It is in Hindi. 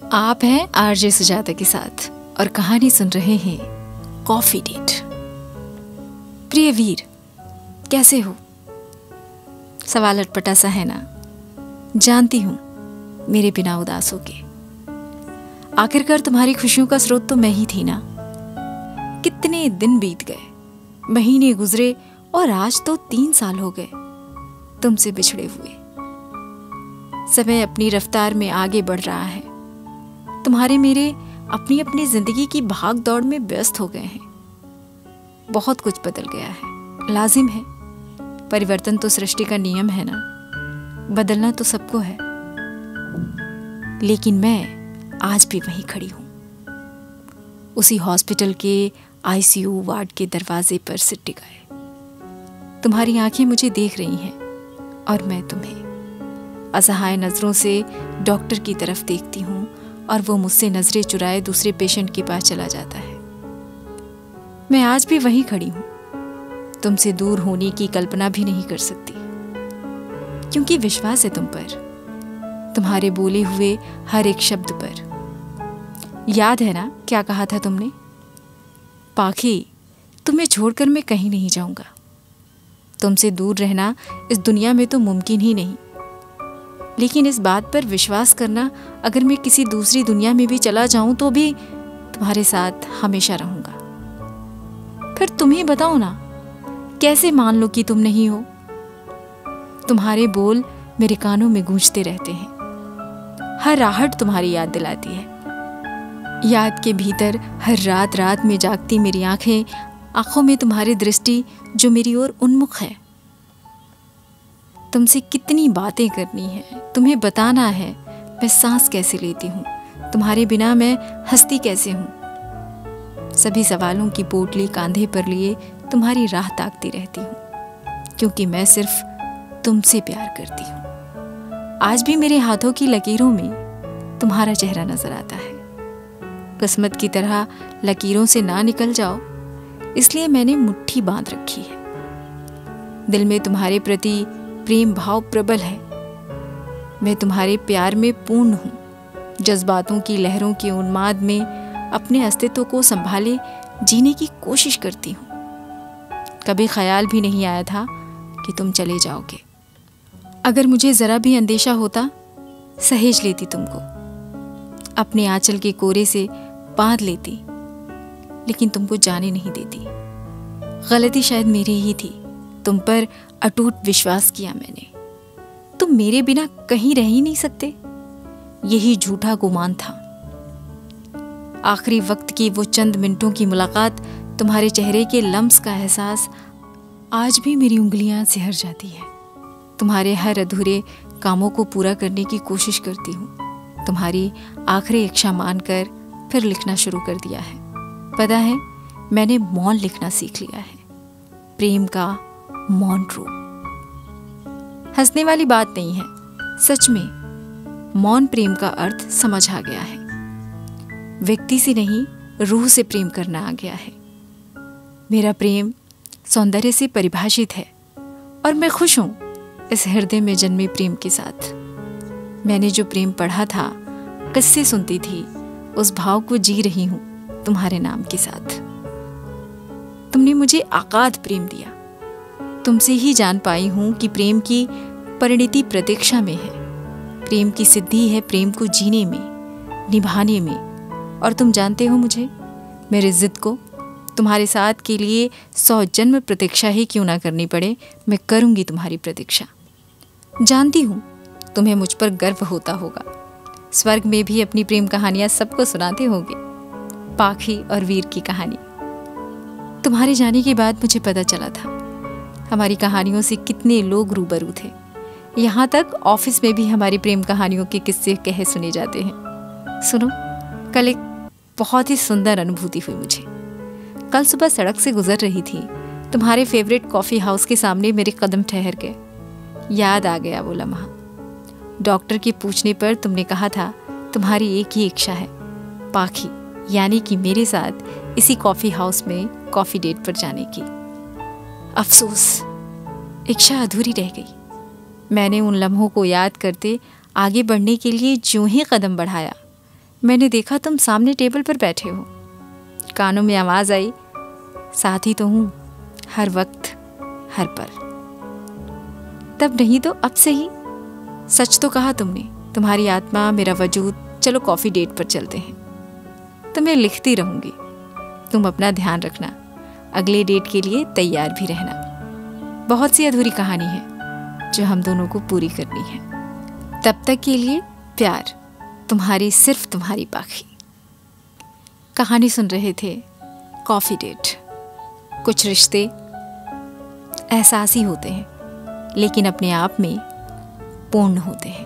आप हैं आरजे सुजाता के साथ और कहानी सुन रहे हैं कॉफी डेट। प्रिय वीर, कैसे हो? सवाल अटपटा सा है ना, जानती हूं मेरे बिना उदास होगे। आखिरकार तुम्हारी खुशियों का स्रोत तो मैं ही थी ना। कितने दिन बीत गए, महीने गुजरे और आज तो 3 साल हो गए तुमसे बिछड़े हुए। समय अपनी रफ्तार में आगे बढ़ रहा है। तुम्हारे मेरे अपनी अपनी जिंदगी की भाग दौड़ में व्यस्त हो गए हैं। बहुत कुछ बदल गया है, लाजिम है। परिवर्तन तो सृष्टि का नियम है ना, बदलना तो सबको है। लेकिन मैं आज भी वहीं खड़ी हूं, उसी हॉस्पिटल के आईसीयू वार्ड के दरवाजे पर सिर टिकाए। तुम्हारी आंखें मुझे देख रही हैं और मैं तुम्हें। असहाय नजरों से डॉक्टर की तरफ देखती हूं और वो मुझसे नजरें चुराए दूसरे पेशेंट के पास चला जाता है। मैं आज भी वहीं खड़ी हूं, तुमसे दूर होने की कल्पना भी नहीं कर सकती, क्योंकि विश्वास है तुम पर, तुम्हारे बोले हुए हर एक शब्द पर। याद है ना क्या कहा था तुमने? पाखी, तुम्हें छोड़कर मैं कहीं नहीं जाऊंगा। तुमसे दूर रहना इस दुनिया में तो मुमकिन ही नहीं, लेकिन इस बात पर विश्वास करना, अगर मैं किसी दूसरी दुनिया में भी चला जाऊं तो भी तुम्हारे साथ हमेशा रहूंगा। फिर तुम ही बताओ ना, कैसे मान लो कि तुम नहीं हो? तुम्हारे बोल मेरे कानों में गूंजते रहते हैं। हर आहट तुम्हारी याद दिलाती है। याद के भीतर हर रात रात में जागती मेरी आंखों में तुम्हारी दृष्टि जो मेरी ओर उन्मुख है। तुमसे कितनी बातें करनी है, तुम्हें बताना है मैं सांस कैसे लेती हूँ, तुम्हारे बिना मैं हंसती कैसे हूँ। सभी सवालों की पोटली कांधे पर लिए तुम्हारी राह ताकती रहती हूँ, क्योंकि मैं सिर्फ तुमसे प्यार करती हूँ। आज भी मेरे हाथों की लकीरों में तुम्हारा चेहरा नजर आता है। किस्मत की तरह लकीरों से ना निकल जाओ, इसलिए मैंने मुट्ठी बांध रखी है। दिल में तुम्हारे प्रति प्रेम भाव प्रबल है। मैं तुम्हारे प्यार में पूर्ण हूं। जज्बातों की लहरों के उन्माद में अपने अस्तित्व को संभाले जीने की कोशिश करती हूं। कभी ख्याल भी नहीं आया था कि तुम चले जाओगे। अगर मुझे जरा भी अंदेशा होता, सहेज लेती तुमको, अपने आंचल के कोरे से बांध लेती, लेकिन तुमको जाने नहीं देती। गलती शायद मेरी ही थी। तुम पर अटूट विश्वास किया मैंने। तुम मेरे बिना कहीं रह ही नहीं सकते, यही झूठा गुमान था। आखिरी वक्त की वो चंद मिनटों की मुलाकात, तुम्हारे चेहरे के लम्स का एहसास आज भी मेरी उंगलियां सिहर जाती है। तुम्हारे हर अधूरे कामों को पूरा करने की कोशिश करती हूँ। तुम्हारी आखिरी इच्छा मानकर फिर लिखना शुरू कर दिया है। पता है, मैंने मौन लिखना सीख लिया है, प्रेम का मौन रूप। हंसने वाली बात नहीं है, सच में मौन प्रेम का अर्थ समझ आ गया है। व्यक्ति से नहीं, रूह से प्रेम करना आ गया है। मेरा प्रेम सौंदर्य से परिभाषित है और मैं खुश हूं इस हृदय में जन्मे प्रेम के साथ। मैंने जो प्रेम पढ़ा था, किस्से सुनती थी, उस भाव को जी रही हूं तुम्हारे नाम के साथ। तुमने मुझे अगाध प्रेम दिया। तुमसे ही जान पाई हूं कि प्रेम की परिणति प्रतीक्षा में है। प्रेम की सिद्धि है प्रेम को जीने में, निभाने में। और तुम जानते हो मुझे, मेरे जिद को तुम्हारे साथ के लिए 100 जन्म प्रतीक्षा ही क्यों ना करनी पड़े, मैं करूंगी तुम्हारी प्रतीक्षा। जानती हूं तुम्हें मुझ पर गर्व होता होगा। स्वर्ग में भी अपनी प्रेम कहानियां सबको सुनाते होगे। पाखी और वीर की कहानी। तुम्हारे जाने के बाद मुझे पता चला था हमारी कहानियों से कितने लोग रूबरू थे। यहाँ तक ऑफिस में भी हमारी प्रेम कहानियों के किस्से कहे सुने जाते हैं। सुनो, कल एक बहुत ही सुंदर अनुभूति हुई मुझे। कल सुबह सड़क से गुजर रही थी, तुम्हारे फेवरेट कॉफी हाउस के सामने मेरे कदम ठहर गए। याद आ गया वो लम्हा। डॉक्टर के पूछने पर तुमने कहा था तुम्हारी एक ही इच्छा है, पाखी, यानी कि मेरे साथ इसी कॉफी हाउस में कॉफी डेट पर जाने की। अफसोस, इच्छा अधूरी रह गई। मैंने उन लम्हों को याद करते आगे बढ़ने के लिए ज्यों ही कदम बढ़ाया, मैंने देखा तुम सामने टेबल पर बैठे हो, कानों में आवाज आई, साथ ही तो हूँ हर वक्त हर पल। तब नहीं तो अब से ही। सच तो कहा तुमने, तुम्हारी आत्मा मेरा वजूद, चलो कॉफी डेट पर चलते हैं। तो मैं लिखती रहूंगी, तुम अपना ध्यान रखना, अगले डेट के लिए तैयार भी रहना। बहुत सी अधूरी कहानी है जो हम दोनों को पूरी करनी है। तब तक के लिए प्यार, तुम्हारी सिर्फ तुम्हारी पाखी। कहानी सुन रहे थे कॉफी डेट। कुछ रिश्ते एहसासी होते हैं लेकिन अपने आप में पूर्ण होते हैं।